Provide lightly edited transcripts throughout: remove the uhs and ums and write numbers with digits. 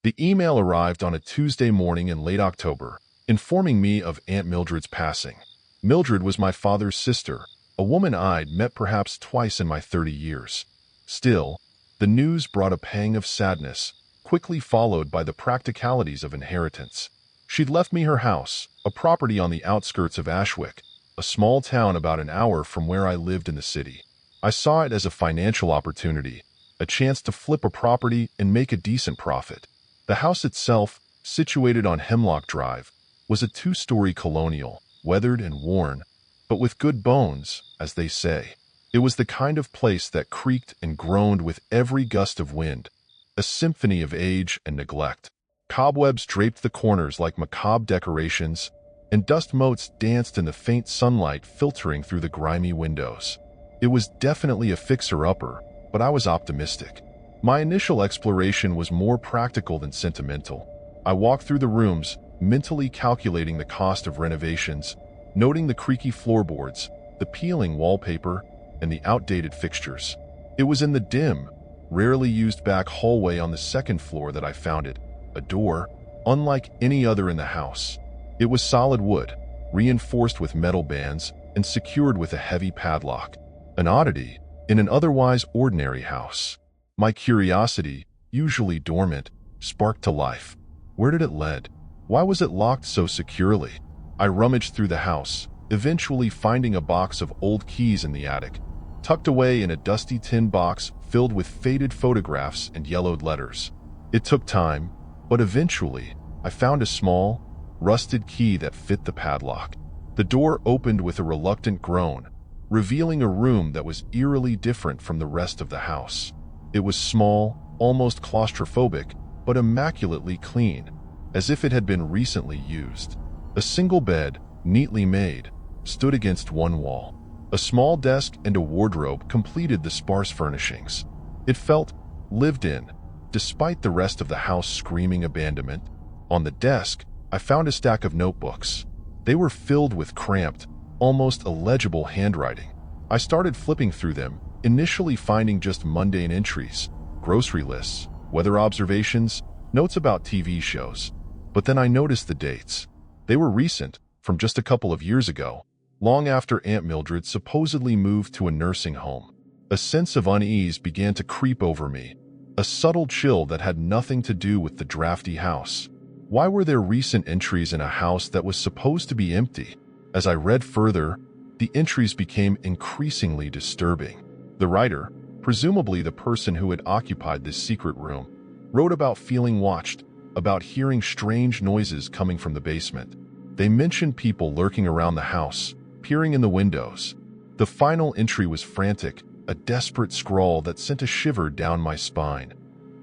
The email arrived on a Tuesday morning in late October, informing me of Aunt Mildred's passing. Mildred was my father's sister, a woman I'd met perhaps twice in my 30 years. Still, the news brought a pang of sadness, quickly followed by the practicalities of inheritance. She'd left me her house, a property on the outskirts of Ashwick, a small town about an hour from where I lived in the city. I saw it as a financial opportunity, a chance to flip a property and make a decent profit. The house itself, situated on Hemlock Drive, was a two-story colonial, weathered and worn, but with good bones, as they say. It was the kind of place that creaked and groaned with every gust of wind, a symphony of age and neglect. Cobwebs draped the corners like macabre decorations, and dust motes danced in the faint sunlight filtering through the grimy windows. It was definitely a fixer-upper, but I was optimistic. My initial exploration was more practical than sentimental. I walked through the rooms, mentally calculating the cost of renovations, noting the creaky floorboards, the peeling wallpaper, and the outdated fixtures. It was in the dim, rarely used back hallway on the second floor that I found it, a door, unlike any other in the house. It was solid wood, reinforced with metal bands, and secured with a heavy padlock. An oddity in an otherwise ordinary house. My curiosity, usually dormant, sparked to life. Where did it lead? Why was it locked so securely? I rummaged through the house, eventually finding a box of old keys in the attic, tucked away in a dusty tin box filled with faded photographs and yellowed letters. It took time, but eventually, I found a small, rusted key that fit the padlock. The door opened with a reluctant groan, revealing a room that was eerily different from the rest of the house. It was small, almost claustrophobic, but immaculately clean, as if it had been recently used. A single bed, neatly made, stood against one wall. A small desk and a wardrobe completed the sparse furnishings. It felt lived in, despite the rest of the house screaming abandonment. On the desk, I found a stack of notebooks. They were filled with cramped, almost illegible handwriting. I started flipping through them, initially finding just mundane entries, grocery lists, weather observations, notes about TV shows. But then I noticed the dates. They were recent, from just a couple of years ago, long after Aunt Mildred supposedly moved to a nursing home. A sense of unease began to creep over me, a subtle chill that had nothing to do with the drafty house. Why were there recent entries in a house that was supposed to be empty? As I read further, the entries became increasingly disturbing. The writer, presumably the person who had occupied this secret room, wrote about feeling watched, about hearing strange noises coming from the basement. They mentioned people lurking around the house, peering in the windows. The final entry was frantic, a desperate scrawl that sent a shiver down my spine.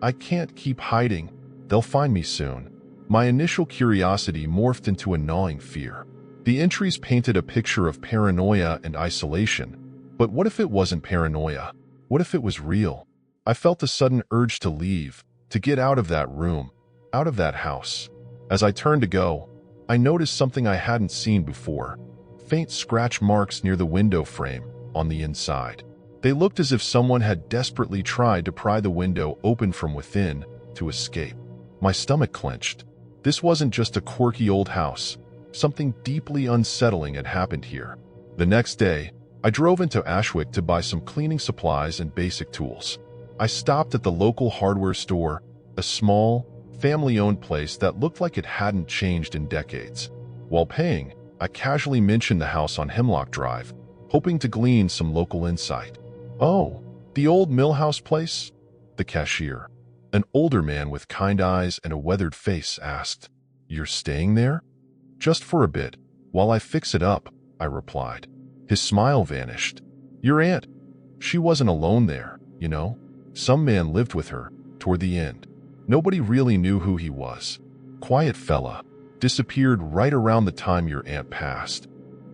I can't keep hiding. They'll find me soon. My initial curiosity morphed into a gnawing fear. The entries painted a picture of paranoia and isolation. But what if it wasn't paranoia? What if it was real? I felt a sudden urge to leave, to get out of that room, out of that house. As I turned to go, I noticed something I hadn't seen before. Faint scratch marks near the window frame, on the inside. They looked as if someone had desperately tried to pry the window open from within to escape. My stomach clenched. This wasn't just a quirky old house. Something deeply unsettling had happened here. The next day, I drove into Ashwick to buy some cleaning supplies and basic tools. I stopped at the local hardware store, a small, family-owned place that looked like it hadn't changed in decades. While paying, I casually mentioned the house on Hemlock Drive, hoping to glean some local insight. "Oh, the old mill house place?" The cashier, an older man with kind eyes and a weathered face, asked. "You're staying there?" "Just for a bit, while I fix it up," I replied. His smile vanished. "Your aunt, she wasn't alone there, you know. Some man lived with her, toward the end. Nobody really knew who he was. Quiet fella. Disappeared right around the time your aunt passed."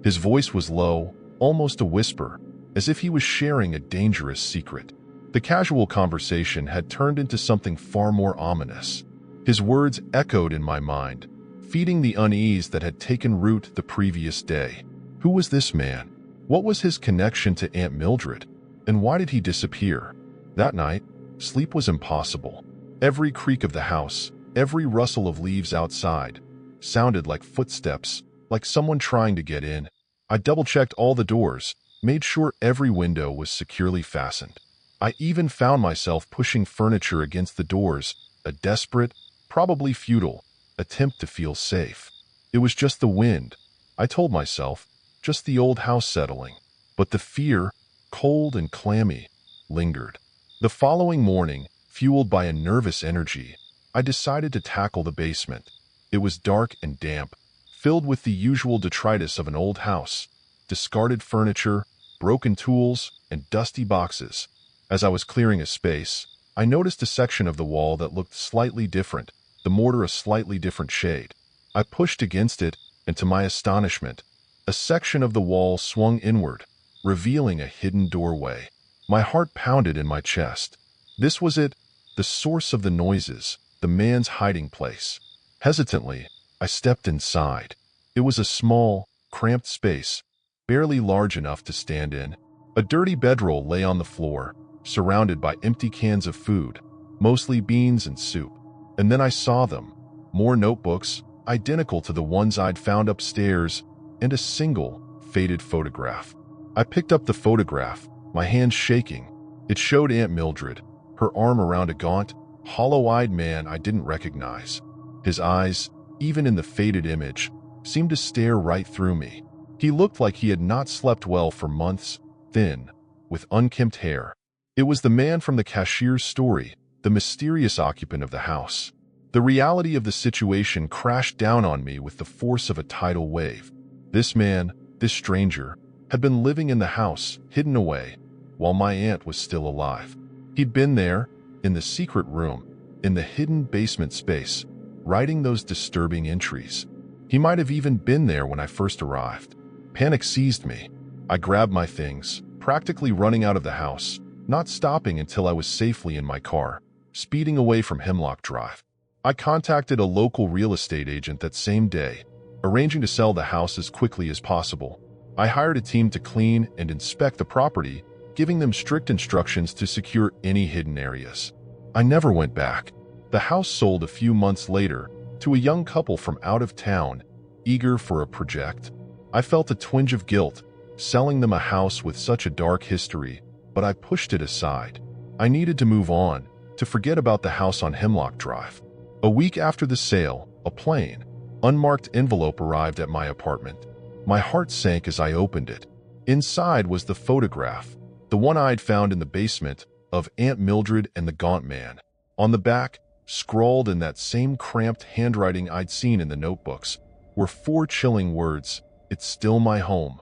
His voice was low, almost a whisper, as if he was sharing a dangerous secret. The casual conversation had turned into something far more ominous. His words echoed in my mind, feeding the unease that had taken root the previous day. Who was this man? What was his connection to Aunt Mildred? And why did he disappear? That night, sleep was impossible. Every creak of the house, Every rustle of leaves outside sounded like footsteps, like someone trying to get in. I double-checked all the doors, made sure every window was securely fastened. I even found myself pushing furniture against the doors, a desperate, probably futile, attempt to feel safe. It was just the wind, I told myself, just the old house settling. But the fear, cold and clammy, lingered. The following morning, fueled by a nervous energy, I decided to tackle the basement. It was dark and damp, filled with the usual detritus of an old house, discarded furniture, broken tools, and dusty boxes. As I was clearing a space, I noticed a section of the wall that looked slightly different, the mortar a slightly different shade. I pushed against it, and to my astonishment, a section of the wall swung inward, revealing a hidden doorway. My heart pounded in my chest. This was it, the source of the noises, the man's hiding place. Hesitantly, I stepped inside. It was a small, cramped space, barely large enough to stand in. A dirty bedroll lay on the floor, surrounded by empty cans of food, mostly beans and soup. And then I saw them. More notebooks, identical to the ones I'd found upstairs, and a single, faded photograph. I picked up the photograph, my hands shaking. It showed Aunt Mildred, her arm around a gaunt, hollow-eyed man I didn't recognize. His eyes, even in the faded image, seemed to stare right through me. He looked like he had not slept well for months, thin, with unkempt hair. It was the man from the cashier's story, the mysterious occupant of the house. The reality of the situation crashed down on me with the force of a tidal wave. This man, this stranger, had been living in the house, hidden away, while my aunt was still alive. He'd been there, in the secret room, in the hidden basement space, writing those disturbing entries. He might have even been there when I first arrived. Panic seized me. I grabbed my things, practically running out of the house, not stopping until I was safely in my car, speeding away from Hemlock Drive. I contacted a local real estate agent that same day, arranging to sell the house as quickly as possible. I hired a team to clean and inspect the property, giving them strict instructions to secure any hidden areas. I never went back. The house sold a few months later to a young couple from out of town, eager for a project. I felt a twinge of guilt, selling them a house with such a dark history, but I pushed it aside. I needed to move on, to forget about the house on Hemlock Drive. A week after the sale, a plain, unmarked envelope arrived at my apartment. My heart sank as I opened it. Inside was the photograph, the one I'd found in the basement, of Aunt Mildred and the gaunt man. On the back, scrawled in that same cramped handwriting I'd seen in the notebooks, were 4 chilling words: "It's still my home."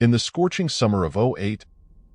In the scorching summer of '08,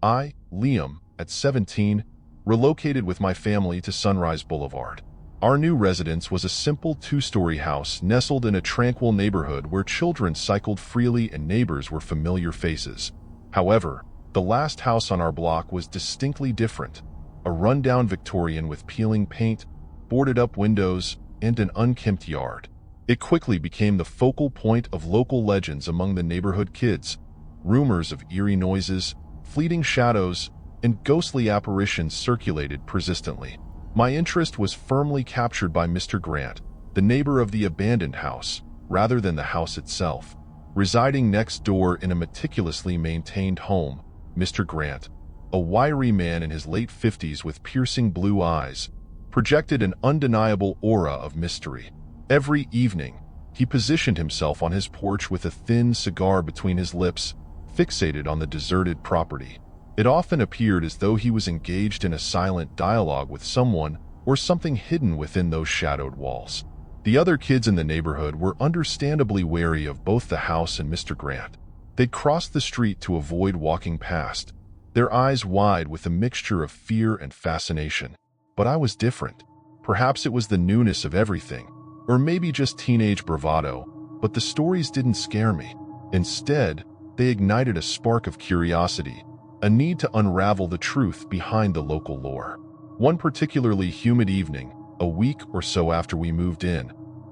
I, Liam, at 17, relocated with my family to Sunrise Boulevard. Our new residence was a simple 2-story house nestled in a tranquil neighborhood where children cycled freely and neighbors were familiar faces. However, the last house on our block was distinctly different. A rundown Victorian with peeling paint, boarded-up windows, and an unkempt yard. It quickly became the focal point of local legends among the neighborhood kids. Rumors of eerie noises, fleeting shadows, and ghostly apparitions circulated persistently. My interest was firmly captured by Mr. Grant, the neighbor of the abandoned house, rather than the house itself. Residing next door in a meticulously maintained home, Mr. Grant, a wiry man in his late 50s with piercing blue eyes, projected an undeniable aura of mystery. Every evening, he positioned himself on his porch with a thin cigar between his lips, fixated on the deserted property. It often appeared as though he was engaged in a silent dialogue with someone or something hidden within those shadowed walls. The other kids in the neighborhood were understandably wary of both the house and Mr. Grant. They'd cross the street to avoid walking past, their eyes wide with a mixture of fear and fascination. But I was different. Perhaps it was the newness of everything, or maybe just teenage bravado, but the stories didn't scare me. Instead, they ignited a spark of curiosity, a need to unravel the truth behind the local lore. One particularly humid evening, a week or so after we moved in,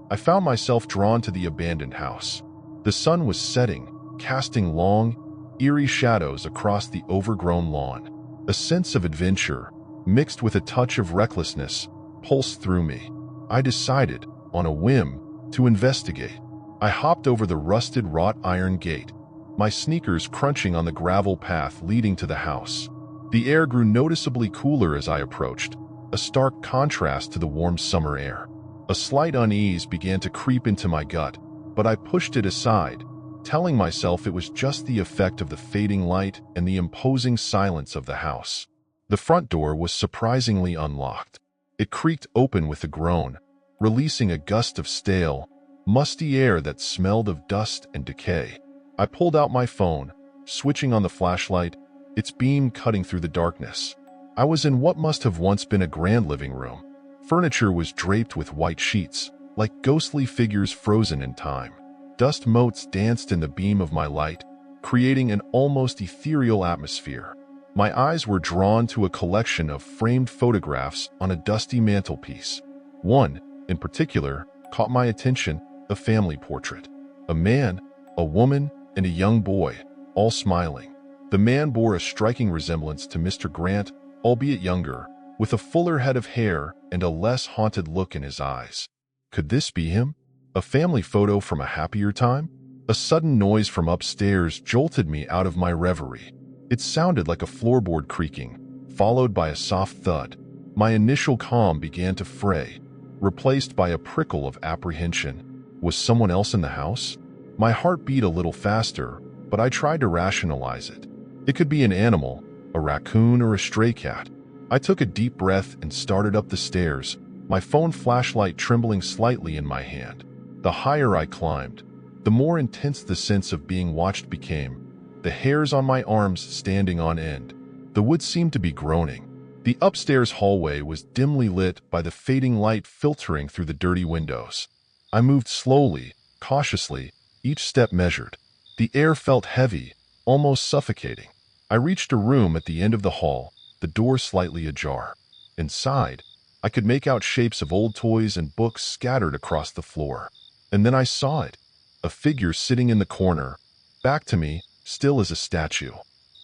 I found myself drawn to the abandoned house. The sun was setting, casting long, eerie shadows across the overgrown lawn. A sense of adventure, mixed with a touch of recklessness, pulsed through me. I decided, on a whim, to investigate. I hopped over the rusted wrought iron gate, my sneakers crunching on the gravel path leading to the house. The air grew noticeably cooler as I approached, a stark contrast to the warm summer air. A slight unease began to creep into my gut, but I pushed it aside, telling myself it was just the effect of the fading light and the imposing silence of the house. The front door was surprisingly unlocked. It creaked open with a groan, releasing a gust of stale, musty air that smelled of dust and decay. I pulled out my phone, switching on the flashlight, its beam cutting through the darkness. I was in what must have once been a grand living room. Furniture was draped with white sheets, like ghostly figures frozen in time. Dust motes danced in the beam of my light, creating an almost ethereal atmosphere. My eyes were drawn to a collection of framed photographs on a dusty mantelpiece. One, in particular, caught my attention, a family portrait. A man, a woman, and a young boy, all smiling. The man bore a striking resemblance to Mr. Grant, albeit younger, with a fuller head of hair and a less haunted look in his eyes. Could this be him? A family photo from a happier time? A sudden noise from upstairs jolted me out of my reverie. It sounded like a floorboard creaking, followed by a soft thud. My initial calm began to fray, replaced by a prickle of apprehension. Was someone else in the house? My heart beat a little faster, but I tried to rationalize it. It could be an animal, a raccoon or a stray cat. I took a deep breath and started up the stairs, my phone flashlight trembling slightly in my hand. The higher I climbed, the more intense the sense of being watched became, the hairs on my arms standing on end. The wood seemed to be groaning. The upstairs hallway was dimly lit by the fading light filtering through the dirty windows. I moved slowly, cautiously, each step measured. The air felt heavy, almost suffocating. I reached a room at the end of the hall, the door slightly ajar. Inside, I could make out shapes of old toys and books scattered across the floor. And then I saw it, a figure sitting in the corner, back to me, still as a statue.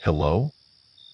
"Hello?"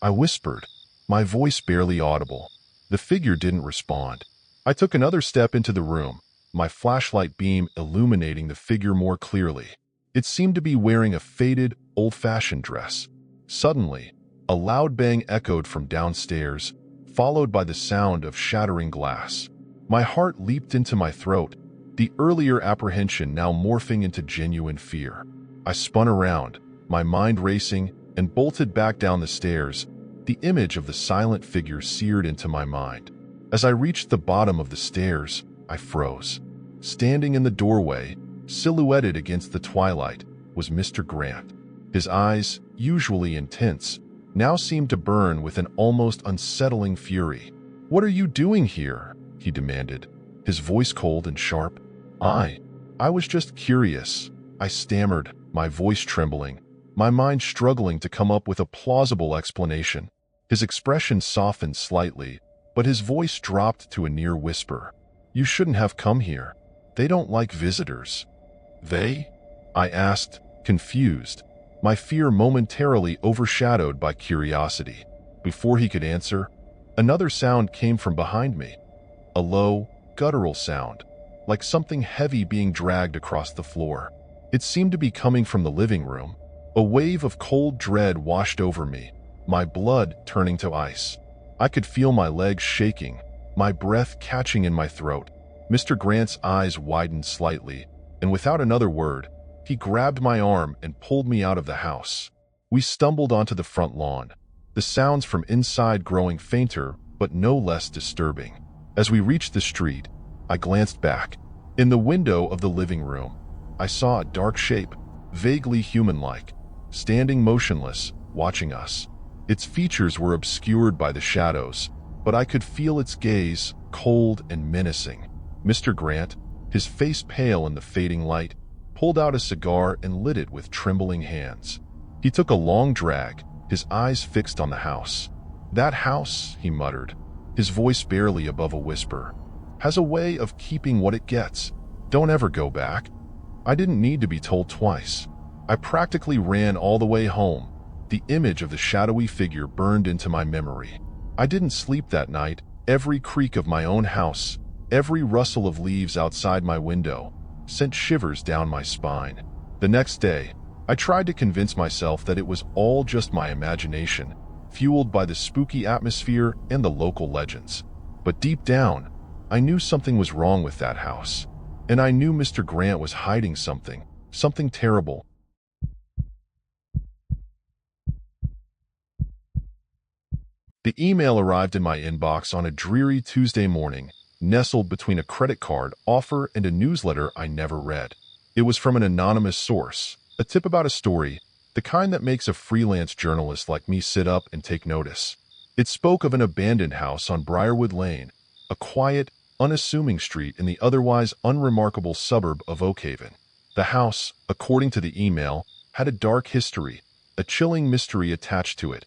I whispered, my voice barely audible. The figure didn't respond. I took another step into the room, my flashlight beam illuminating the figure more clearly. It seemed to be wearing a faded, old-fashioned dress. Suddenly, a loud bang echoed from downstairs, followed by the sound of shattering glass. My heart leaped into my throat, the earlier apprehension now morphing into genuine fear. I spun around, my mind racing, and bolted back down the stairs, the image of the silent figure seared into my mind. As I reached the bottom of the stairs, I froze. Standing in the doorway, silhouetted against the twilight, was Mr. Grant. His eyes, usually intense, now seemed to burn with an almost unsettling fury. "What are you doing here?" he demanded, his voice cold and sharp. I was just curious," I stammered, my voice trembling, my mind struggling to come up with a plausible explanation. His expression softened slightly, but his voice dropped to a near whisper. "You shouldn't have come here. They don't like visitors." "They?" I asked, confused, my fear momentarily overshadowed by curiosity. Before he could answer, another sound came from behind me. A low, guttural sound, like something heavy being dragged across the floor. It seemed to be coming from the living room. A wave of cold dread washed over me, my blood turning to ice. I could feel my legs shaking, my breath catching in my throat. Mr. Grant's eyes widened slightly, and without another word, he grabbed my arm and pulled me out of the house. We stumbled onto the front lawn, the sounds from inside growing fainter but no less disturbing. As we reached the street, I glanced back. In the window of the living room, I saw a dark shape, vaguely human-like, standing motionless, watching us. Its features were obscured by the shadows, but I could feel its gaze, cold and menacing. Mr. Grant, his face pale in the fading light, pulled out a cigar and lit it with trembling hands. He took a long drag, his eyes fixed on the house. "That house," he muttered, his voice barely above a whisper, "has a way of keeping what it gets. Don't ever go back." I didn't need to be told twice. I practically ran all the way home, The image of the shadowy figure burned into my memory. I didn't sleep that night. Every creak of my own house, every rustle of leaves outside my window, sent shivers down my spine. The next day, I tried to convince myself that it was all just my imagination, fueled by the spooky atmosphere and the local legends. But deep down, I knew something was wrong with that house. And I knew Mr. Grant was hiding something terrible. The email arrived in my inbox on a dreary Tuesday morning, nestled between a credit card offer and a newsletter I never read. It was from an anonymous source, a tip about a story, the kind that makes a freelance journalist like me sit up and take notice. It spoke of an abandoned house on Briarwood Lane, a quiet, unassuming street in the otherwise unremarkable suburb of Oakhaven. The house, according to the email, had a dark history, a chilling mystery attached to it.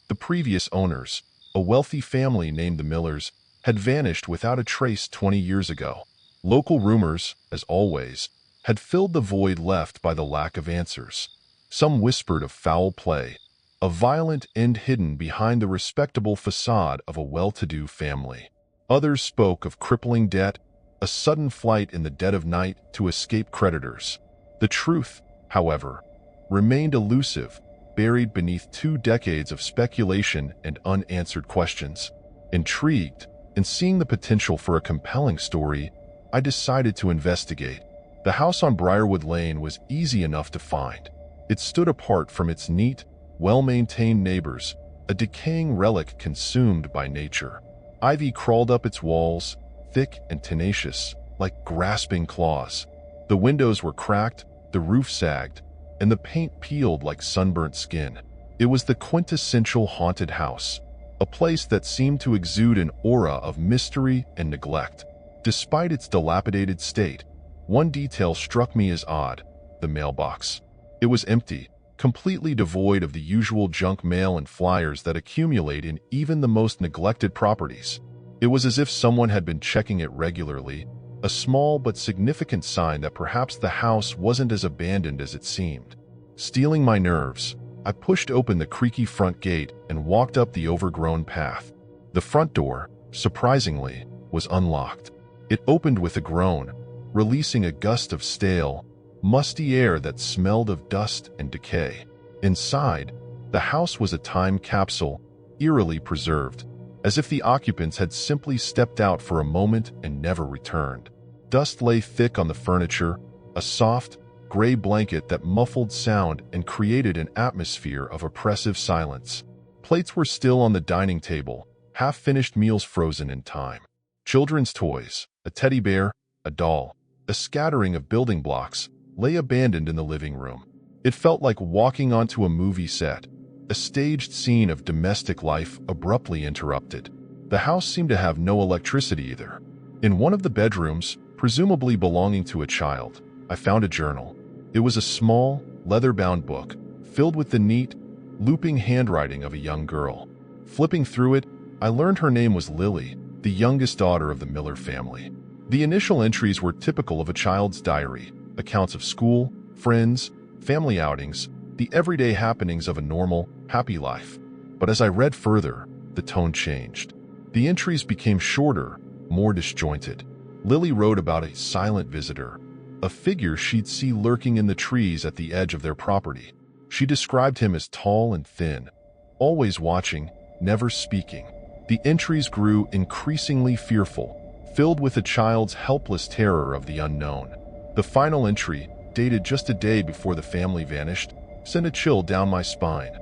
The previous owners, a wealthy family named the Millers, had vanished without a trace 20 years ago. Local rumors, as always, had filled the void left by the lack of answers. Some whispered of foul play, a violent end hidden behind the respectable facade of a well-to-do family. Others spoke of crippling debt, a sudden flight in the dead of night to escape creditors. The truth, however, remained elusive, buried beneath 2 decades of speculation and unanswered questions. Intrigued, and seeing the potential for a compelling story, I decided to investigate. The house on Briarwood Lane was easy enough to find. It stood apart from its neat, well-maintained neighbors, a decaying relic consumed by nature. Ivy crawled up its walls, thick and tenacious, like grasping claws. The windows were cracked, the roof sagged, and the paint peeled like sunburnt skin. It was the quintessential haunted house, a place that seemed to exude an aura of mystery and neglect. Despite its dilapidated state, one detail struck me as odd: the mailbox. It was empty, completely devoid of the usual junk mail and flyers that accumulate in even the most neglected properties. It was as if someone had been checking it regularly, a small but significant sign that perhaps the house wasn't as abandoned as it seemed. Steeling my nerves, I pushed open the creaky front gate and walked up the overgrown path. The front door, surprisingly, was unlocked. It opened with a groan, releasing a gust of stale, musty air that smelled of dust and decay. Inside, the house was a time capsule, eerily preserved, as if the occupants had simply stepped out for a moment and never returned. Dust lay thick on the furniture, a soft, gray blanket that muffled sound and created an atmosphere of oppressive silence. Plates were still on the dining table, half-finished meals frozen in time. Children's toys, a teddy bear, a doll, a scattering of building blocks, lay abandoned in the living room. It felt like walking onto a movie set, a staged scene of domestic life abruptly interrupted. The house seemed to have no electricity either. In one of the bedrooms, presumably belonging to a child, I found a journal. It was a small, leather-bound book, filled with the neat, looping handwriting of a young girl. Flipping through it, I learned her name was Lily, the youngest daughter of the Miller family. The initial entries were typical of a child's diary, accounts of school, friends, family outings, the everyday happenings of a normal, happy life. But as I read further, the tone changed. The entries became shorter, more disjointed. Lily wrote about a silent visitor, a figure she'd see lurking in the trees at the edge of their property. She described him as tall and thin, always watching, never speaking. The entries grew increasingly fearful, filled with a child's helpless terror of the unknown. The final entry, dated just a day before the family vanished, sent a chill down my spine.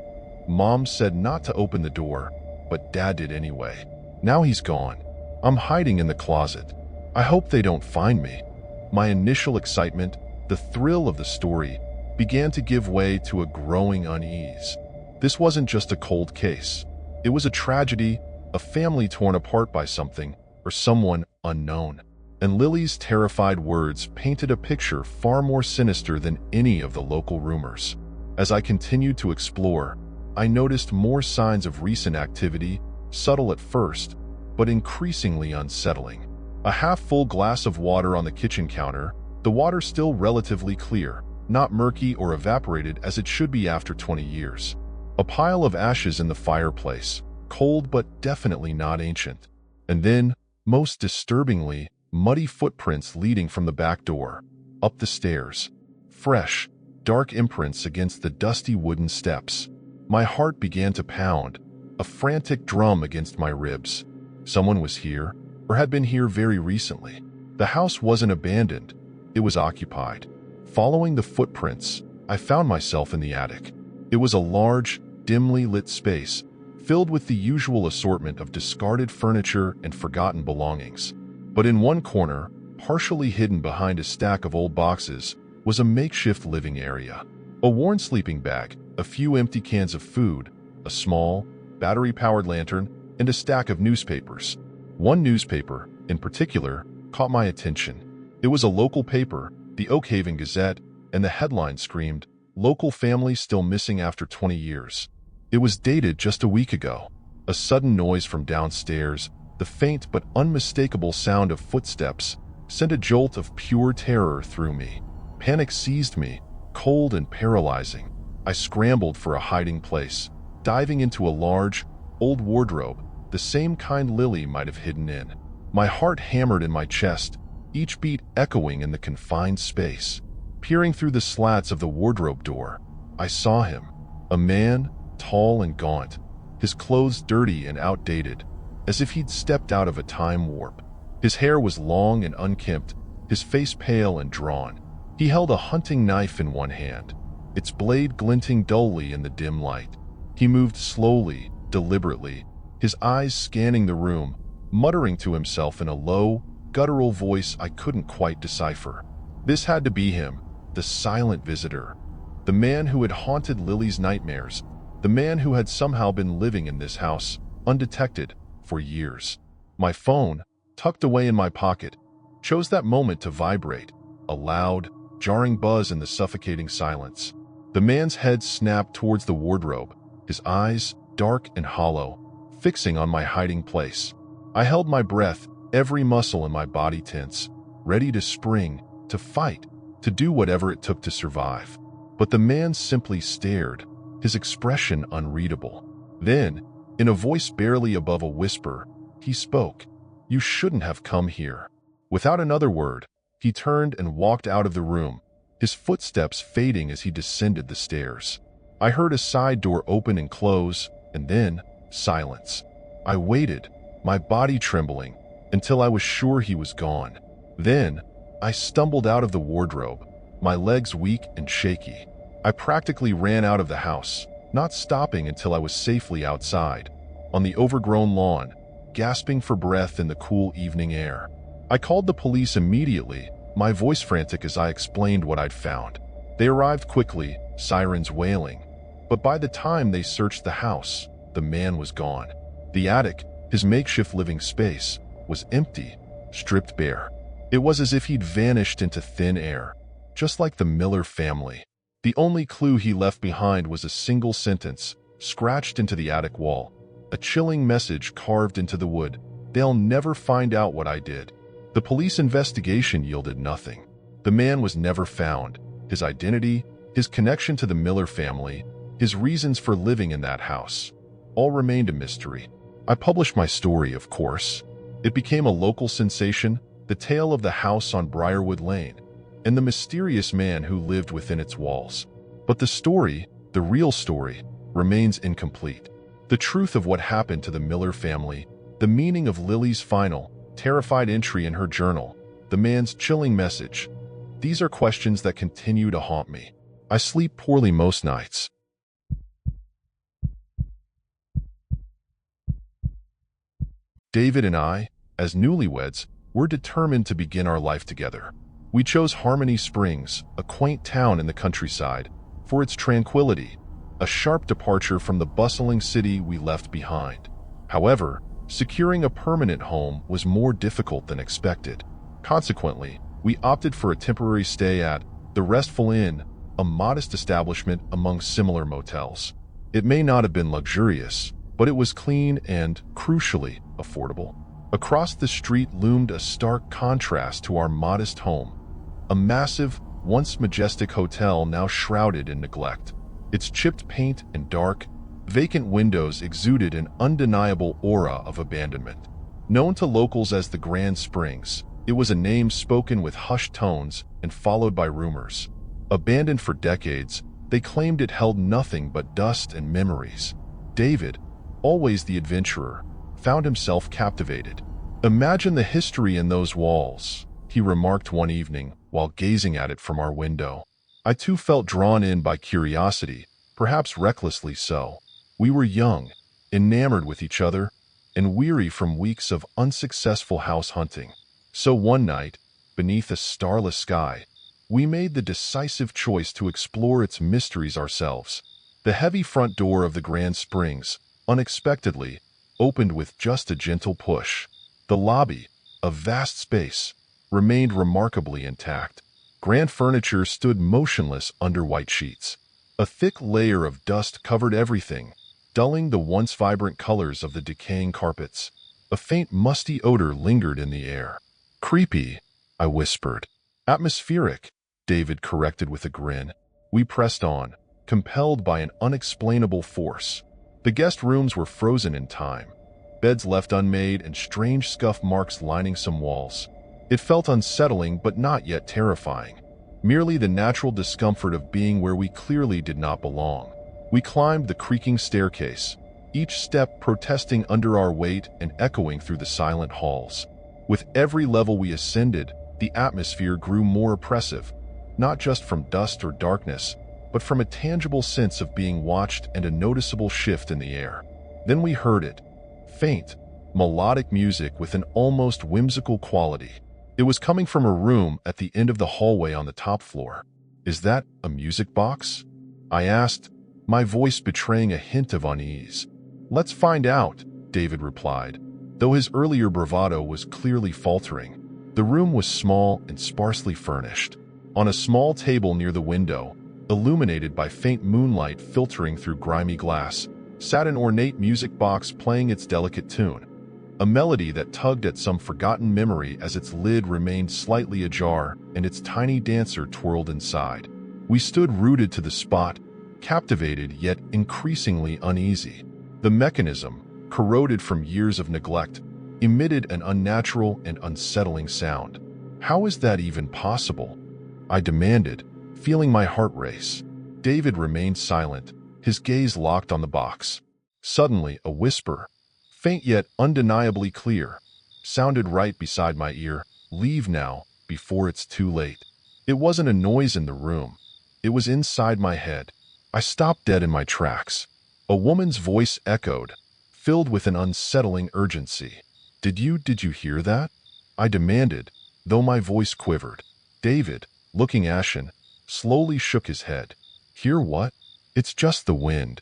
Mom said not to open the door, but Dad did anyway. Now he's gone. I'm hiding in the closet. I hope they don't find me. My initial excitement, the thrill of the story, began to give way to a growing unease. This wasn't just a cold case. It was a tragedy, a family torn apart by something or someone unknown. And Lily's terrified words painted a picture far more sinister than any of the local rumors. As I continued to explore, I noticed more signs of recent activity, subtle at first, but increasingly unsettling. A half-full glass of water on the kitchen counter, the water still relatively clear, not murky or evaporated as it should be after 20 years. A pile of ashes in the fireplace, cold but definitely not ancient. And then, most disturbingly, muddy footprints leading from the back door, up the stairs. Fresh, dark imprints against the dusty wooden steps. My heart began to pound, a frantic drum against my ribs. Someone was here, or had been here very recently. The house wasn't abandoned, it was occupied. Following the footprints, I found myself in the attic. It was a large, dimly lit space, filled with the usual assortment of discarded furniture and forgotten belongings. But in one corner, partially hidden behind a stack of old boxes, was a makeshift living area. A worn sleeping bag, a few empty cans of food, a small, battery-powered lantern, and a stack of newspapers. One newspaper, in particular, caught my attention. It was a local paper, the Oak Haven Gazette, and the headline screamed, "Local family still missing after 20 years." It was dated just a week ago. A sudden noise from downstairs, the faint but unmistakable sound of footsteps, sent a jolt of pure terror through me. Panic seized me, cold and paralyzing. I scrambled for a hiding place, diving into a large, old wardrobe, the same kind Lily might have hidden in. My heart hammered in my chest, each beat echoing in the confined space. Peering through the slats of the wardrobe door, I saw him, a man, tall and gaunt, his clothes dirty and outdated, as if he'd stepped out of a time warp. His hair was long and unkempt, his face pale and drawn. He held a hunting knife in one hand, its blade glinting dully in the dim light. He moved slowly, deliberately, his eyes scanning the room, muttering to himself in a low, guttural voice I couldn't quite decipher. This had to be him, the silent visitor, the man who had haunted Lily's nightmares, the man who had somehow been living in this house, undetected, for years. My phone, tucked away in my pocket, chose that moment to vibrate, a loud, jarring buzz in the suffocating silence. The man's head snapped towards the wardrobe, his eyes, dark and hollow, fixing on my hiding place. I held my breath, every muscle in my body tense, ready to spring, to fight, to do whatever it took to survive. But the man simply stared, his expression unreadable. Then, in a voice barely above a whisper, he spoke. "You shouldn't have come here." Without another word, he turned and walked out of the room, his footsteps fading as he descended the stairs. I heard a side door open and close, and then silence. I waited, my body trembling, until I was sure he was gone. Then, I stumbled out of the wardrobe, my legs weak and shaky. I practically ran out of the house, not stopping until I was safely outside, on the overgrown lawn, gasping for breath in the cool evening air. I called the police immediately, my voice frantic as I explained what I'd found. They arrived quickly, sirens wailing. But by the time they searched the house, the man was gone. The attic, his makeshift living space, was empty, stripped bare. It was as if he'd vanished into thin air, just like the Miller family. The only clue he left behind was a single sentence, scratched into the attic wall, a chilling message carved into the wood. "They'll never find out what I did." The police investigation yielded nothing. The man was never found. His identity, his connection to the Miller family, his reasons for living in that house, all remained a mystery. I published my story, of course. It became a local sensation, the tale of the house on Briarwood Lane, and the mysterious man who lived within its walls. But the story, the real story, remains incomplete. The truth of what happened to the Miller family, the meaning of Lily's final, terrified entry in her journal, the man's chilling message, these are questions that continue to haunt me. I sleep poorly most nights. David and I, as newlyweds, were determined to begin our life together. We chose Harmony Springs, a quaint town in the countryside, for its tranquility, a sharp departure from the bustling city we left behind. However, securing a permanent home was more difficult than expected. Consequently, we opted for a temporary stay at the Restful Inn, a modest establishment among similar motels. It may not have been luxurious, but it was clean and, crucially, affordable. Across the street loomed a stark contrast to our modest home, a massive, once majestic hotel now shrouded in neglect. Its chipped paint and dark, Vacant windows exuded an undeniable aura of abandonment. Known to locals as the Grand Springs, it was a name spoken with hushed tones and followed by rumors. Abandoned for decades, they claimed it held nothing but dust and memories. David, always the adventurer, found himself captivated. "Imagine the history in those walls," he remarked one evening while gazing at it from our window. I too felt drawn in by curiosity, perhaps recklessly so. We were young, enamored with each other, and weary from weeks of unsuccessful house hunting. So one night, beneath a starless sky, we made the decisive choice to explore its mysteries ourselves. The heavy front door of the Grand Springs, unexpectedly, opened with just a gentle push. The lobby, a vast space, remained remarkably intact. Grand furniture stood motionless under white sheets. A thick layer of dust covered everything, dulling the once vibrant colors of the decaying carpets. A faint musty odor lingered in the air. "Creepy," I whispered. "Atmospheric," David corrected with a grin. We pressed on, compelled by an unexplainable force. The guest rooms were frozen in time, beds left unmade and strange scuff marks lining some walls. It felt unsettling but not yet terrifying, merely the natural discomfort of being where we clearly did not belong. We climbed the creaking staircase, each step protesting under our weight and echoing through the silent halls. With every level we ascended, the atmosphere grew more oppressive, not just from dust or darkness, but from a tangible sense of being watched and a noticeable shift in the air. Then we heard it. Faint, melodic music with an almost whimsical quality. It was coming from a room at the end of the hallway on the top floor. "Is that a music box?" I asked, my voice betraying a hint of unease. "Let's find out," David replied, though his earlier bravado was clearly faltering. The room was small and sparsely furnished. On a small table near the window, illuminated by faint moonlight filtering through grimy glass, sat an ornate music box playing its delicate tune, a melody that tugged at some forgotten memory as its lid remained slightly ajar and its tiny dancer twirled inside. We stood rooted to the spot, captivated yet increasingly uneasy. The mechanism, corroded from years of neglect, emitted an unnatural and unsettling sound. "How is that even possible?" I demanded, feeling my heart race. David remained silent, his gaze locked on the box. Suddenly, a whisper, faint yet undeniably clear, sounded right beside my ear. "Leave now, before it's too late." It wasn't a noise in the room. It was inside my head. I stopped dead in my tracks. A woman's voice echoed, filled with an unsettling urgency. Did you hear that?" I demanded, though my voice quivered. David, looking ashen, slowly shook his head. "Hear what? It's just the wind."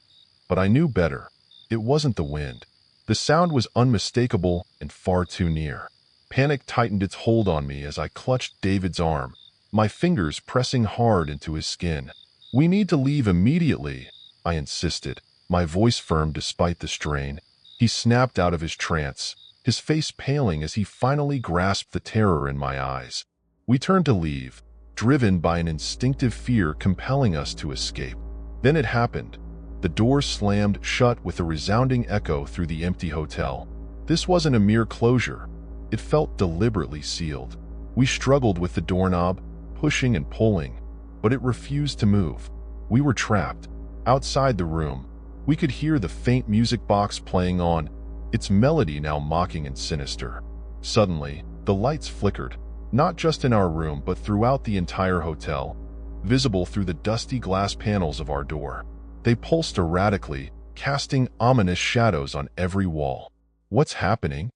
But I knew better. It wasn't the wind. The sound was unmistakable and far too near. Panic tightened its hold on me as I clutched David's arm, my fingers pressing hard into his skin. "We need to leave immediately," I insisted, my voice firm despite the strain. He snapped out of his trance, his face paling as he finally grasped the terror in my eyes. We turned to leave, driven by an instinctive fear compelling us to escape. Then it happened. The door slammed shut with a resounding echo through the empty hotel. This wasn't a mere closure. It felt deliberately sealed. We struggled with the doorknob, pushing and pulling, but it refused to move. We were trapped. Outside the room, we could hear the faint music box playing on, its melody now mocking and sinister. Suddenly, the lights flickered, not just in our room but throughout the entire hotel, visible through the dusty glass panels of our door. They pulsed erratically, casting ominous shadows on every wall. "What's happening?"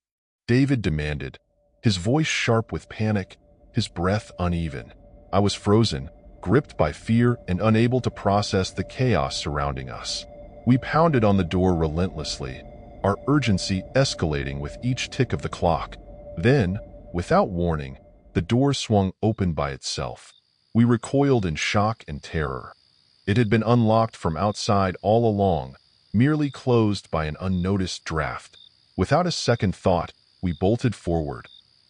David demanded, his voice sharp with panic, his breath uneven. I was frozen, gripped by fear and unable to process the chaos surrounding us. We pounded on the door relentlessly, our urgency escalating with each tick of the clock. Then, without warning, the door swung open by itself. We recoiled in shock and terror. It had been unlocked from outside all along, merely closed by an unnoticed draft. Without a second thought, we bolted forward,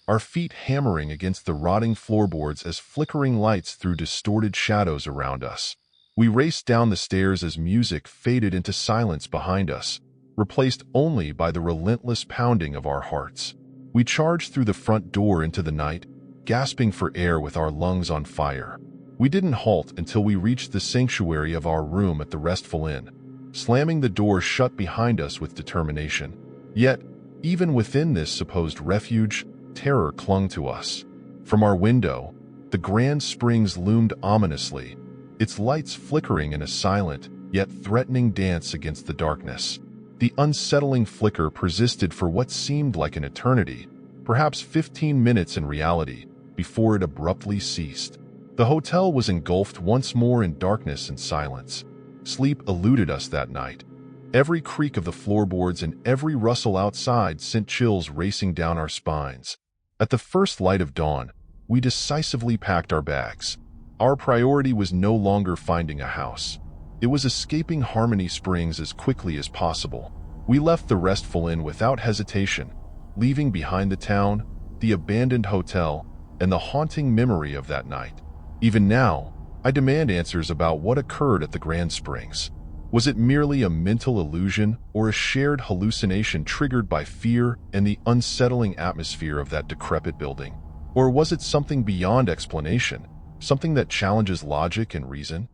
our feet hammering against the rotting floorboards as flickering lights threw distorted shadows around us. We raced down the stairs as music faded into silence behind us, replaced only by the relentless pounding of our hearts. We charged through the front door into the night, gasping for air with our lungs on fire. We didn't halt until we reached the sanctuary of our room at the Restful Inn, slamming the door shut behind us with determination. Yet, even within this supposed refuge, terror clung to us. From our window, the Grand Springs loomed ominously, its lights flickering in a silent, yet threatening dance against the darkness. The unsettling flicker persisted for what seemed like an eternity, perhaps 15 minutes in reality, before it abruptly ceased. The hotel was engulfed once more in darkness and silence. Sleep eluded us that night. Every creak of the floorboards and every rustle outside sent chills racing down our spines. At the first light of dawn, we decisively packed our bags. Our priority was no longer finding a house. It was escaping Harmony Springs as quickly as possible. We left the Restful Inn without hesitation, leaving behind the town, the abandoned hotel, and the haunting memory of that night. Even now, I demand answers about what occurred at the Grand Springs. Was it merely a mental illusion or a shared hallucination triggered by fear and the unsettling atmosphere of that decrepit building? Or was it something beyond explanation, something that challenges logic and reason?